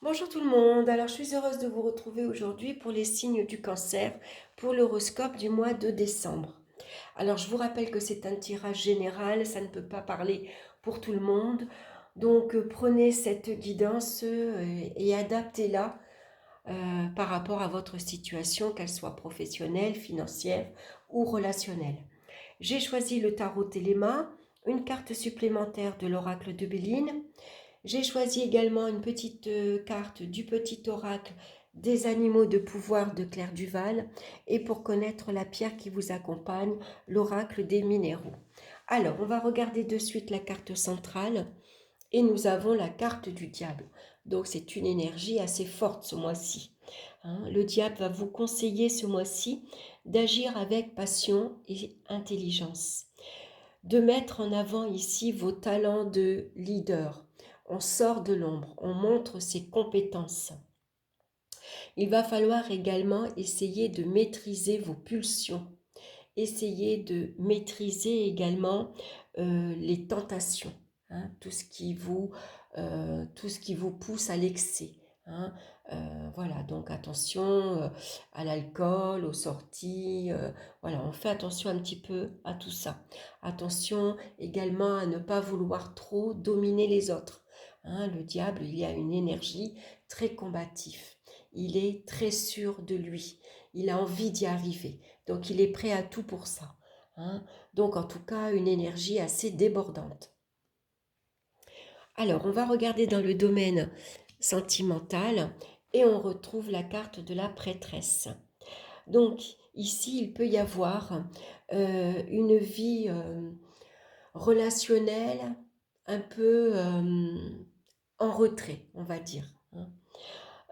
Bonjour tout le monde, alors je suis heureuse de vous retrouver aujourd'hui pour les signes du cancer pour l'horoscope du mois de décembre. Alors je vous rappelle que c'est un tirage général, ça ne peut pas parler pour tout le monde, donc prenez cette guidance et adaptez-la par rapport à votre situation, qu'elle soit professionnelle, financière ou relationnelle. J'ai choisi le tarot Téléma, une carte supplémentaire de l'oracle de Béline. J'ai choisi également une petite carte du petit oracle des animaux de pouvoir de Claire Duval et pour connaître la pierre qui vous accompagne, l'oracle des minéraux. Alors, on va regarder de suite la carte centrale et nous avons la carte du diable. Donc, c'est une énergie assez forte ce mois-ci. Le diable va vous conseiller ce mois-ci d'agir avec passion et intelligence, de mettre en avant ici vos talents de leader. On sort de l'ombre, on montre ses compétences. Il va falloir également essayer de maîtriser vos pulsions, essayer de maîtriser également les tentations, tout ce qui vous pousse à l'excès. hein. Voilà, donc attention à l'alcool, aux sorties. Voilà, on fait attention un petit peu à tout ça. Attention également à ne pas vouloir trop dominer les autres. Le diable, il y a une énergie très combative. Il est très sûr de lui. Il a envie d'y arriver. Donc il est prêt à tout pour ça. Donc en tout cas, une énergie assez débordante. Alors, on va regarder dans le domaine sentimental et on retrouve la carte de la prêtresse. Donc ici, il peut y avoir une vie relationnelle un peu en retrait, on va dire.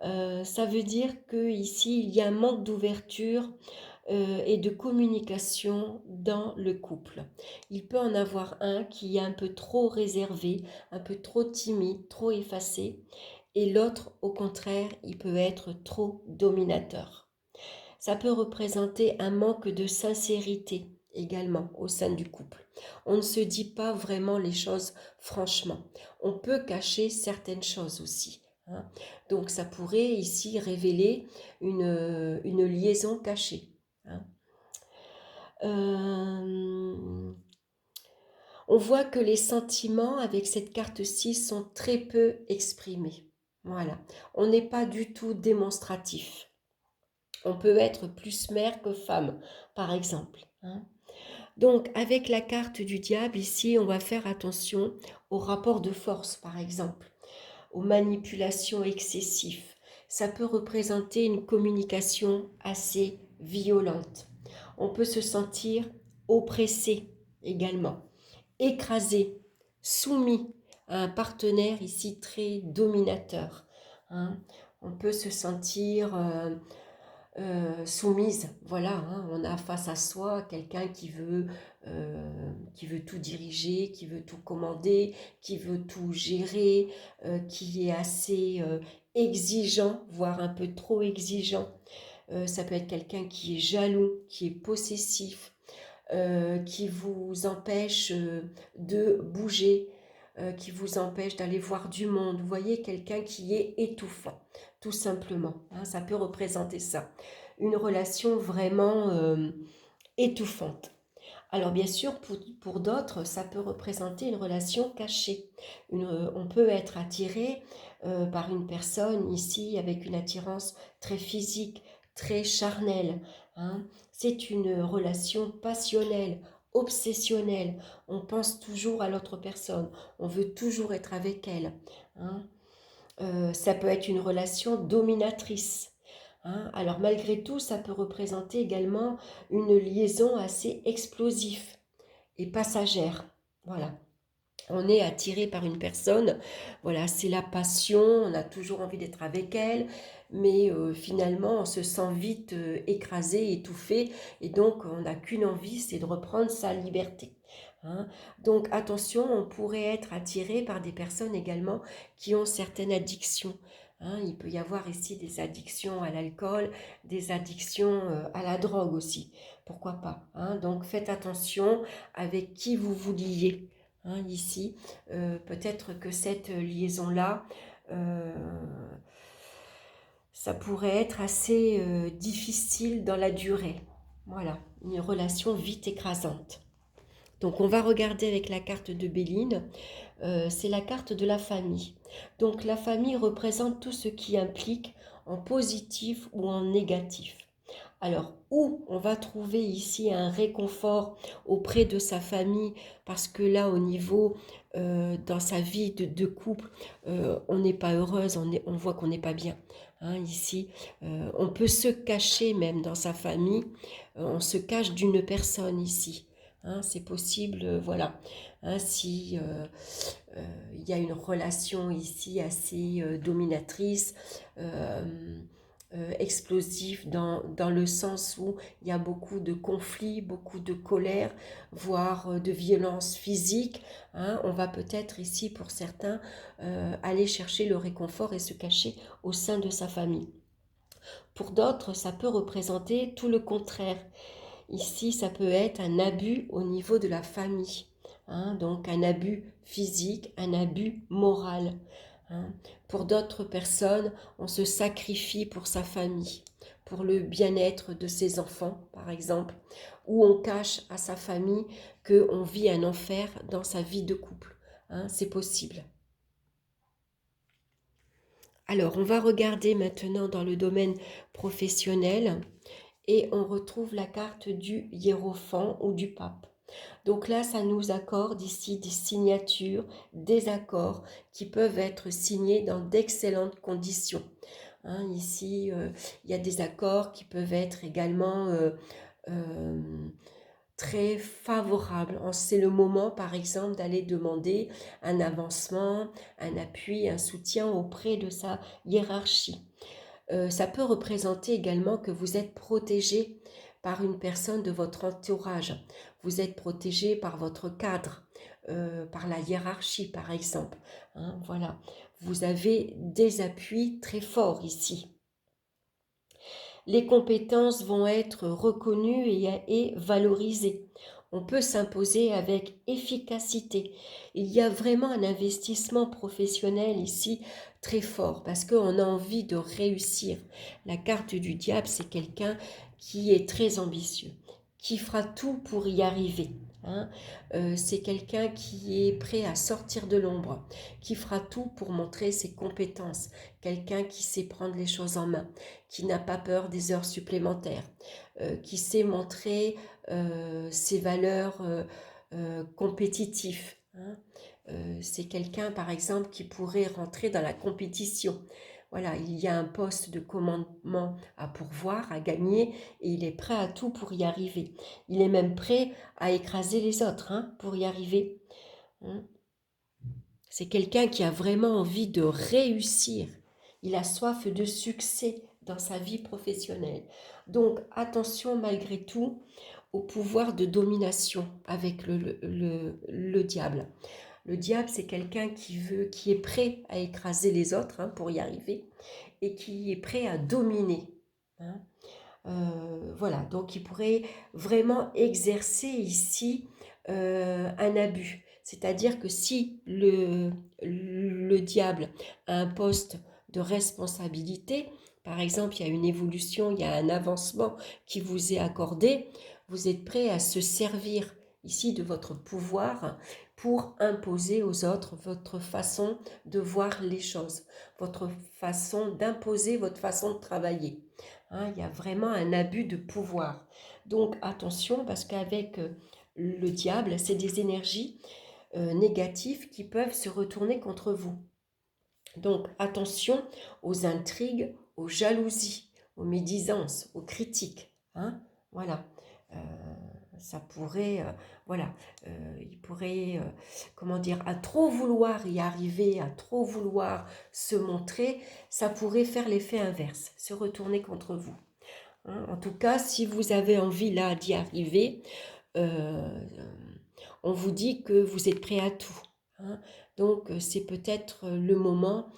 Ça veut dire que ici il y a un manque d'ouverture et de communication dans le couple. Il peut en avoir un qui est un peu trop réservé, un peu trop timide, trop effacé, et l'autre, au contraire, il peut être trop dominateur. Ça peut représenter un manque de sincérité également au sein du couple. On ne se dit pas vraiment les choses franchement. On peut cacher certaines choses aussi. Donc ça pourrait ici révéler une liaison cachée. hein. Euh, on voit que les sentiments avec cette carte-ci sont très peu exprimés. Voilà. On n'est pas du tout démonstratif. On peut être plus mère que femme, par exemple. Donc, avec la carte du diable, ici, on va faire attention au rapport de force, par exemple, aux manipulations excessives. Ça peut représenter une communication assez violente. On peut se sentir oppressé également, écrasé, soumis à un partenaire ici très dominateur. On peut se sentir soumise. Voilà, on a face à soi quelqu'un qui veut tout diriger, qui veut tout commander, qui veut tout gérer, qui est assez exigeant, voire un peu trop exigeant. Ça peut être quelqu'un qui est jaloux, qui est possessif, qui vous empêche de bouger, qui vous empêche d'aller voir du monde. Vous voyez, quelqu'un qui est étouffant, tout simplement. Ça peut représenter ça. Une relation vraiment étouffante. Alors bien sûr, pour d'autres, ça peut représenter une relation cachée. On peut être attiré par une personne ici avec une attirance très physique, très charnelle. C'est une relation passionnelle, obsessionnelle. On pense toujours à l'autre personne. On veut toujours être avec elle. Ça peut être une relation dominatrice. Alors malgré tout, ça peut représenter également une liaison assez explosive et passagère. Voilà. On est attiré par une personne, voilà, c'est la passion, on a toujours envie d'être avec elle, mais finalement on se sent vite écrasé, étouffé, et donc on n'a qu'une envie, c'est de reprendre sa liberté. Donc attention, on pourrait être attiré par des personnes également qui ont certaines addictions. Il peut y avoir ici des addictions à l'alcool, des addictions à la drogue aussi, pourquoi pas. Donc faites attention avec qui vous vous liez. Ici, peut-être que cette liaison-là ça pourrait être assez difficile dans la durée. Voilà, une relation vite écrasante. Donc on va regarder avec la carte de Béline, c'est la carte de la famille. Donc la famille représente tout ce qui implique en positif ou en négatif. Alors, où on va trouver ici un réconfort auprès de sa famille, parce que là, au niveau, dans sa vie de couple, on n'est pas heureuse, on voit qu'on n'est pas bien. Hein, ici, on peut se cacher même dans sa famille, on se cache d'une personne ici. Hein, c'est possible, voilà. Hein, si il y a une relation ici assez dominatrice, explosif dans le sens où il y a beaucoup de conflits, beaucoup de colère, voire de violence physique. Hein. On va peut-être ici, pour certains, aller chercher le réconfort et se cacher au sein de sa famille. Pour d'autres, ça peut représenter tout le contraire. Ici, ça peut être un abus au niveau de la famille. Hein, donc un abus physique, un abus moral. Hein. Pour d'autres personnes, on se sacrifie pour sa famille, pour le bien-être de ses enfants, par exemple, ou on cache à sa famille qu'on vit un enfer dans sa vie de couple. Hein, c'est possible. Alors, on va regarder maintenant dans le domaine professionnel et on retrouve la carte du hiérophant ou du pape. Donc là, ça nous accorde ici des signatures, des accords qui peuvent être signés dans d'excellentes conditions. Hein, ici, il y a des accords qui peuvent être également euh, très favorables. C'est le moment, par exemple, d'aller demander un avancement, un appui, un soutien auprès de sa hiérarchie. Ça peut représenter également que vous êtes protégé par une personne de votre entourage. Vous êtes protégé par votre cadre, par la hiérarchie par exemple. Hein, voilà. Vous avez des appuis très forts ici. Les compétences vont être reconnues et valorisées. On peut s'imposer avec efficacité. Il y a vraiment un investissement professionnel ici très fort parce qu'on a envie de réussir. La carte du diable, c'est quelqu'un qui est très ambitieux, qui fera tout pour y arriver. Hein. C'est quelqu'un qui est prêt à sortir de l'ombre, qui fera tout pour montrer ses compétences, quelqu'un qui sait prendre les choses en main, qui n'a pas peur des heures supplémentaires, qui sait montrer ses valeurs compétitives. Hein. C'est quelqu'un, par exemple, qui pourrait rentrer dans la compétition. Voilà, il y a un poste de commandement à pourvoir, à gagner, et il est prêt à tout pour y arriver. Il est même prêt à écraser les autres pour y arriver. Hein. C'est quelqu'un qui a vraiment envie de réussir. Il a soif de succès dans sa vie professionnelle. Donc attention malgré tout au pouvoir de domination avec le diable. Le diable, c'est quelqu'un qui est prêt à écraser les autres pour y arriver et qui est prêt à dominer. Hein. Voilà, donc il pourrait vraiment exercer ici un abus. C'est-à-dire que si le diable a un poste de responsabilité, par exemple, il y a une évolution, il y a un avancement qui vous est accordé, vous êtes prêt à se servir ici de votre pouvoir pour imposer aux autres votre façon de voir les choses, votre façon d'imposer votre façon de travailler. Hein, il y a vraiment un abus de pouvoir. Donc attention parce qu'avec le diable, c'est des énergies négatives qui peuvent se retourner contre vous. Donc attention aux intrigues, aux jalousies, aux médisances, aux critiques. Hein, voilà. Euh, Ça pourrait, voilà, il pourrait, comment dire, à trop vouloir y arriver, à trop vouloir se montrer, ça pourrait faire l'effet inverse, se retourner contre vous. Hein. En tout cas, si vous avez envie là d'y arriver, euh, on vous dit que vous êtes prêt à tout. Hein. Donc, c'est peut-être le moment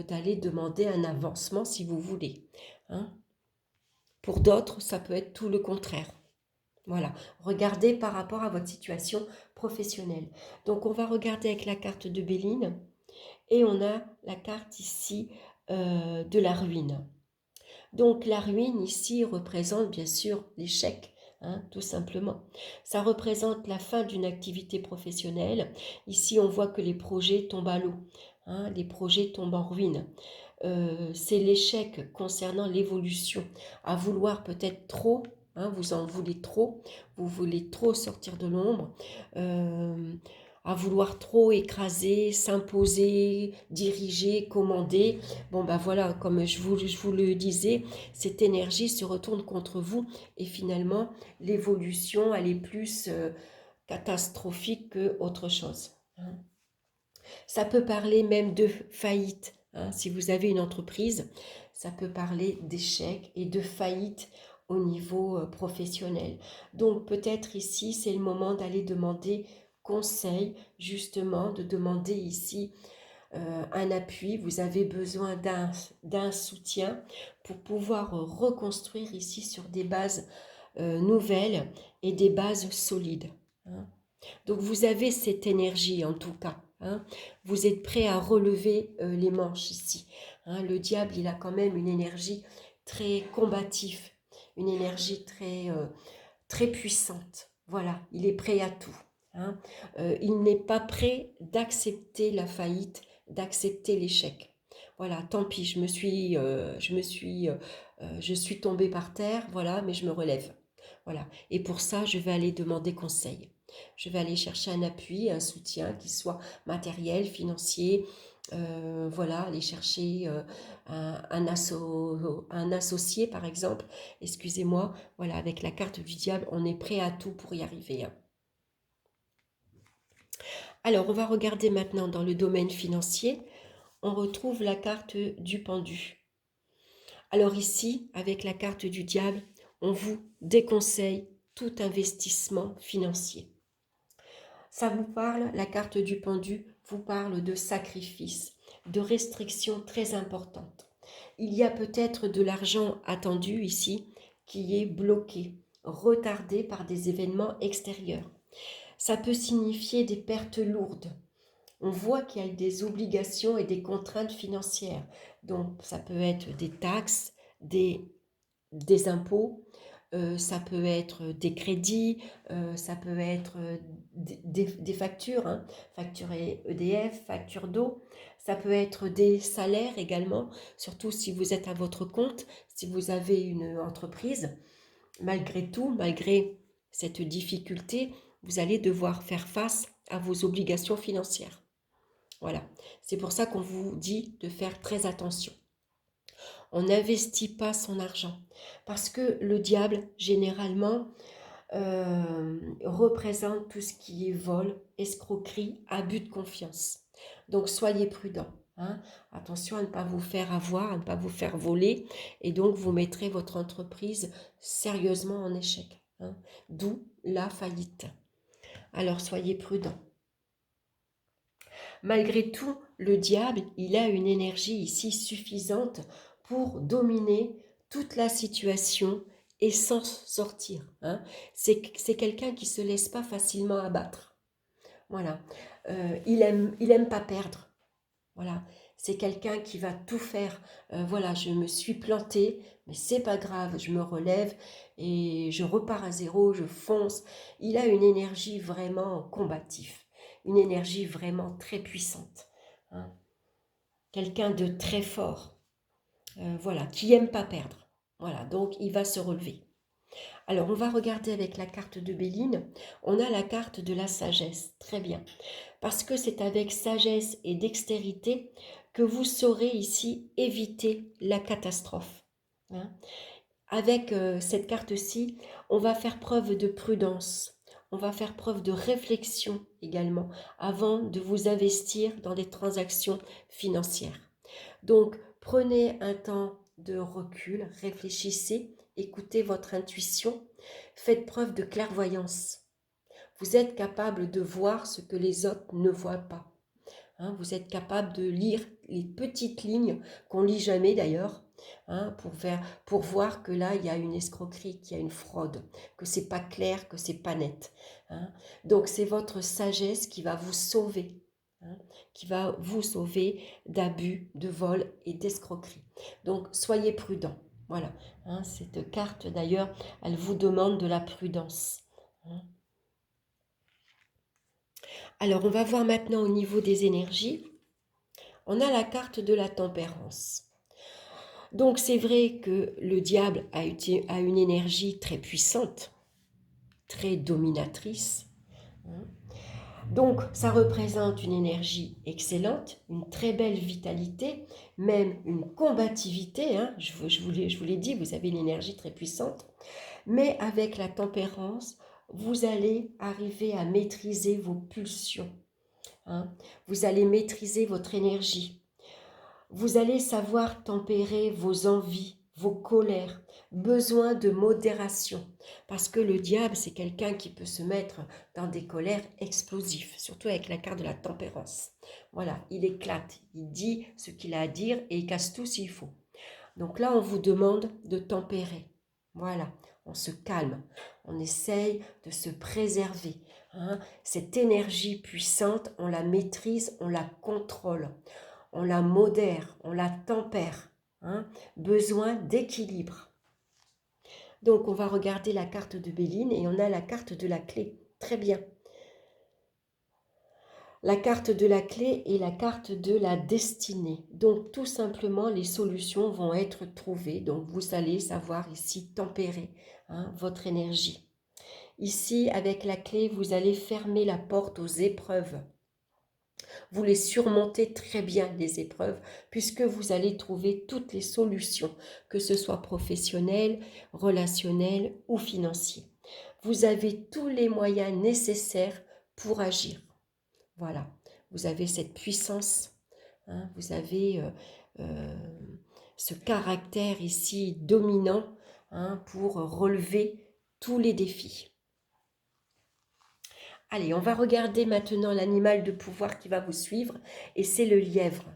d'aller demander un avancement si vous voulez. Hein. Pour d'autres, ça peut être tout le contraire. Voilà, regardez par rapport à votre situation professionnelle. Donc, on va regarder avec la carte de Béline et on a la carte ici de la ruine. Donc la ruine ici représente bien sûr l'échec, hein, tout simplement. Ça représente la fin d'une activité professionnelle. Ici, on voit que les projets tombent à l'eau, hein, les projets tombent en ruine. C'est l'échec concernant l'évolution, à vouloir peut-être trop, hein, vous en voulez trop, vous voulez trop sortir de l'ombre, à vouloir trop écraser, s'imposer, diriger, commander. Bon ben voilà, comme je vous le disais, cette énergie se retourne contre vous et finalement l'évolution elle est plus catastrophique que autre chose, hein. Ça peut parler même de faillite, hein. Si vous avez une entreprise, ça peut parler d'échec et de faillite au niveau professionnel. Donc peut-être ici, c'est le moment d'aller demander conseil, justement, de demander ici un appui. Vous avez besoin d'un soutien pour pouvoir reconstruire ici sur des bases nouvelles et des bases solides, hein. Donc vous avez cette énergie en tout cas, hein. Vous êtes prêt à relever les manches ici, hein. Le diable, il a quand même une énergie très combative, une énergie très puissante. Voilà, il est prêt à tout, hein. Il n'est pas prêt d'accepter la faillite, d'accepter l'échec. Voilà, tant pis, je suis tombée par terre, voilà, mais je me relève. Voilà, et pour ça, je vais aller demander conseil. Je vais aller chercher un appui, un soutien qui soit matériel, financier. Voilà, aller chercher un associé, par exemple. Excusez-moi, voilà, avec la carte du diable, on est prêt à tout pour y arriver, hein. Alors, on va regarder maintenant dans le domaine financier. On retrouve la carte du pendu. Alors ici, avec la carte du diable, on vous déconseille tout investissement financier. Ça vous parle, la carte du pendu vous parle de sacrifices, de restrictions très importantes. Il y a peut-être de l'argent attendu ici qui est bloqué, retardé par des événements extérieurs. Ça peut signifier des pertes lourdes. On voit qu'il y a des obligations et des contraintes financières. Donc ça peut être des taxes, des impôts, ça peut être des crédits, ça peut être des factures, hein, facture EDF, facture d'eau, ça peut être des salaires également, surtout si vous êtes à votre compte, si vous avez une entreprise. Malgré tout, malgré cette difficulté, vous allez devoir faire face à vos obligations financières. Voilà, c'est pour ça qu'on vous dit de faire très attention. On n'investit pas son argent. Parce que le diable, généralement, représente tout ce qui est vol, escroquerie, abus de confiance. Donc soyez prudents, hein. Attention à ne pas vous faire avoir, à ne pas vous faire voler, et donc vous mettrez votre entreprise sérieusement en échec, hein. D'où la faillite. Alors soyez prudents. Malgré tout, le diable, il a une énergie ici suffisante pour dominer toute la situation et s'en sortir, hein. C'est quelqu'un qui ne se laisse pas facilement abattre. Voilà. Il aime pas perdre. Voilà. C'est quelqu'un qui va tout faire. Voilà, je me suis plantée, mais c'est pas grave, je me relève et je repars à zéro, je fonce. Il a une énergie vraiment combative, une énergie vraiment très puissante, hein. Quelqu'un de très fort, voilà, qui aime pas perdre. Voilà, donc il va se relever. Alors, on va regarder avec la carte de Béline. On a la carte de la sagesse. Très bien. Parce que c'est avec sagesse et dextérité que vous saurez ici éviter la catastrophe, hein. Avec cette carte-ci, on va faire preuve de prudence. On va faire preuve de réflexion également avant de vous investir dans des transactions financières. Donc, prenez un temps de recul, réfléchissez, écoutez votre intuition, faites preuve de clairvoyance. Vous êtes capable de voir ce que les autres ne voient pas, hein. Vous êtes capable de lire les petites lignes qu'on lit jamais d'ailleurs, hein, pour voir que là il y a une escroquerie, qu'il y a une fraude, que c'est pas clair, que c'est pas net, hein. Donc c'est votre sagesse qui va vous sauver, hein, qui va vous sauver d'abus, de vol et d'escroquerie. Donc soyez prudents. Voilà, hein, cette carte d'ailleurs, elle vous demande de la prudence. Hein. Alors, on va voir maintenant au niveau des énergies. On a la carte de la tempérance. Donc, c'est vrai que le diable a une énergie très puissante, très dominatrice. Hein. Donc, ça représente une énergie excellente, une très belle vitalité, même une combativité. Hein. Je vous l'ai dit, vous avez une énergie très puissante. Mais avec la tempérance, vous allez arriver à maîtriser vos pulsions. Hein. Vous allez maîtriser votre énergie. Vous allez savoir tempérer vos envies, vos colères, besoin de modération. Parce que le diable, c'est quelqu'un qui peut se mettre dans des colères explosives, surtout avec la carte de la tempérance. Voilà, il éclate, il dit ce qu'il a à dire et il casse tout s'il faut. Donc là, on vous demande de tempérer. Voilà, on se calme, on essaye de se préserver. Hein. Cette énergie puissante, on la maîtrise, on la contrôle, on la modère, on la tempère. Hein. Besoin d'équilibre. Donc, on va regarder la carte de Béline et on a la carte de la clé. Très bien. La carte de la clé et la carte de la destinée. Donc, tout simplement, les solutions vont être trouvées. Donc, vous allez savoir ici tempérer votre énergie. Ici, avec la clé, vous allez fermer la porte aux épreuves. Vous les surmontez très bien, les épreuves, puisque vous allez trouver toutes les solutions, que ce soit professionnelles, relationnelles ou financières. Vous avez tous les moyens nécessaires pour agir. Voilà, vous avez cette puissance, hein, vous avez ce caractère ici dominant pour relever tous les défis. Allez, on va regarder maintenant l'animal de pouvoir qui va vous suivre et c'est le lièvre.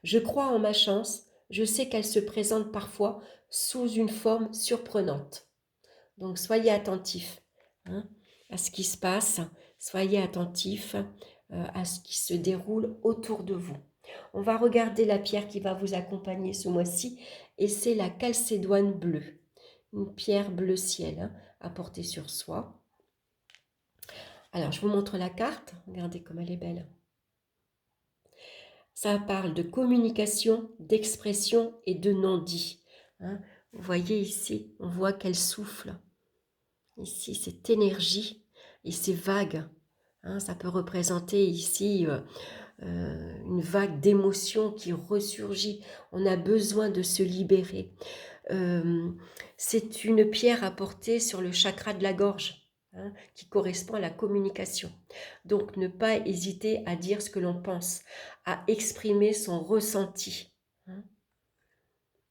Je crois en ma chance, je sais qu'elle se présente parfois sous une forme surprenante. Donc soyez attentifs à ce qui se passe, soyez attentifs à ce qui se déroule autour de vous. On va regarder la pierre qui va vous accompagner ce mois-ci et c'est la calcédoine bleue, une pierre bleu ciel à porter sur soi. Alors je vous montre la carte, regardez comme elle est belle. Ça parle de communication, d'expression et de non-dit. Hein. Vous voyez ici, on voit qu'elle souffle. Ici, cette énergie et ces vagues. Hein, ça peut représenter ici une vague d'émotion qui ressurgit. On a besoin de se libérer. C'est une pierre à porter sur le chakra de la gorge, qui correspond à la communication. Donc, ne pas hésiter à dire ce que l'on pense, à exprimer son ressenti. Hein.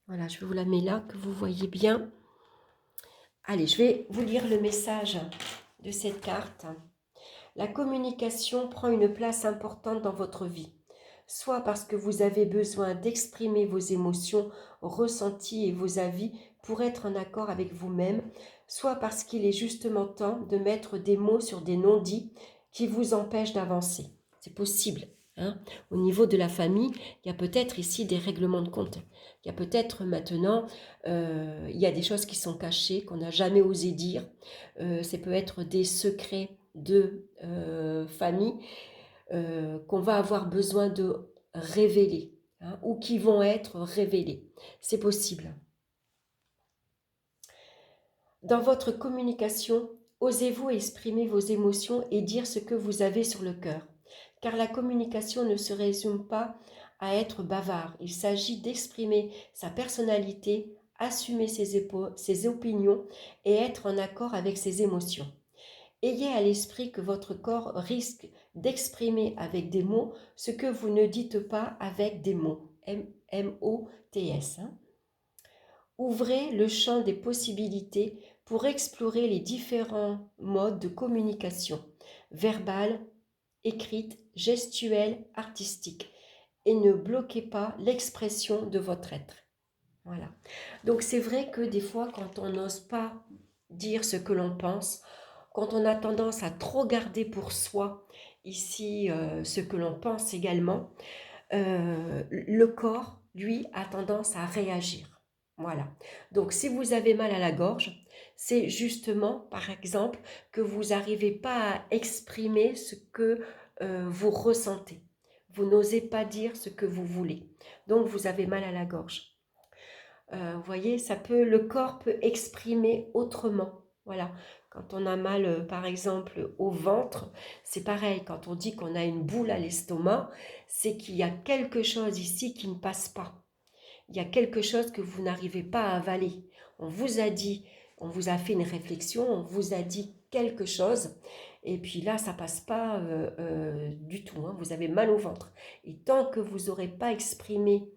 Voilà, je vous la mets là, que vous voyez bien. Allez, je vais vous lire le message de cette carte. La communication prend une place importante dans votre vie, soit parce que vous avez besoin d'exprimer vos émotions, ressentis et vos avis pour être en accord avec vous-même, soit parce qu'il est justement temps de mettre des mots sur des non-dits qui vous empêchent d'avancer. C'est possible. Au niveau de la famille, il y a peut-être ici des règlements de compte. Il y a peut-être maintenant, il y a des choses qui sont cachées, qu'on n'a jamais osé dire. Ça peut être des secrets de famille qu'on va avoir besoin de révéler ou qui vont être révélés. C'est possible. Dans votre communication, osez-vous exprimer vos émotions et dire ce que vous avez sur le cœur. Car la communication ne se résume pas à être bavard. Il s'agit d'exprimer sa personnalité, assumer ses opinions et être en accord avec ses émotions. Ayez à l'esprit que votre corps risque d'exprimer avec des mots ce que vous ne dites pas avec des mots. M-O-T-S. Ouvrez le champ des possibilités pour explorer les différents modes de communication, verbale, écrite, gestuelle, artistique, et ne bloquez pas l'expression de votre être. Voilà. Donc c'est vrai que des fois, quand on n'ose pas dire ce que l'on pense, quand on a tendance à trop garder pour soi ici ce que l'on pense également, le corps, lui, a tendance à réagir. Voilà. Donc, si vous avez mal à la gorge, c'est justement, par exemple, que vous n'arrivez pas à exprimer ce que vous ressentez. Vous n'osez pas dire ce que vous voulez. Donc, vous avez mal à la gorge. Vous voyez, le corps peut exprimer autrement. Voilà. Quand on a mal, par exemple, au ventre, c'est pareil. Quand on dit qu'on a une boule à l'estomac, c'est qu'il y a quelque chose ici qui ne passe pas. Il y a quelque chose que vous n'arrivez pas à avaler. On vous a dit, on vous a fait une réflexion, on vous a dit quelque chose, et puis là, ça passe pas du tout. Hein. Vous avez mal au ventre. Et tant que vous n'aurez pas exprimé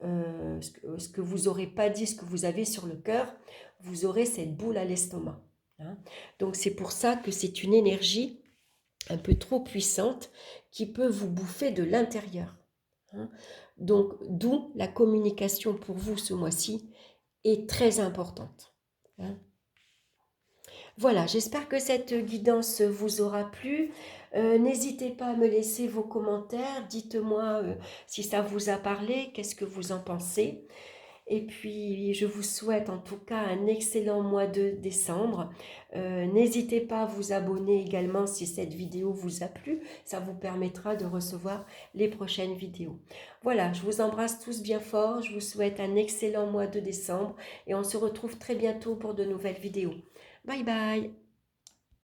ce que vous n'aurez pas dit, ce que vous avez sur le cœur, vous aurez cette boule à l'estomac. Hein. Donc c'est pour ça que c'est une énergie un peu trop puissante qui peut vous bouffer de l'intérieur. Hein. Donc d'où la communication pour vous ce mois-ci est très importante. Hein. Voilà, j'espère que cette guidance vous aura plu. N'hésitez pas à me laisser vos commentaires. Dites-moi si ça vous a parlé, qu'est-ce que vous en pensez. Et puis, je vous souhaite en tout cas un excellent mois de décembre. N'hésitez pas à vous abonner également si cette vidéo vous a plu. Ça vous permettra de recevoir les prochaines vidéos. Voilà, je vous embrasse tous bien fort. Je vous souhaite un excellent mois de décembre et on se retrouve très bientôt pour de nouvelles vidéos. Bye bye!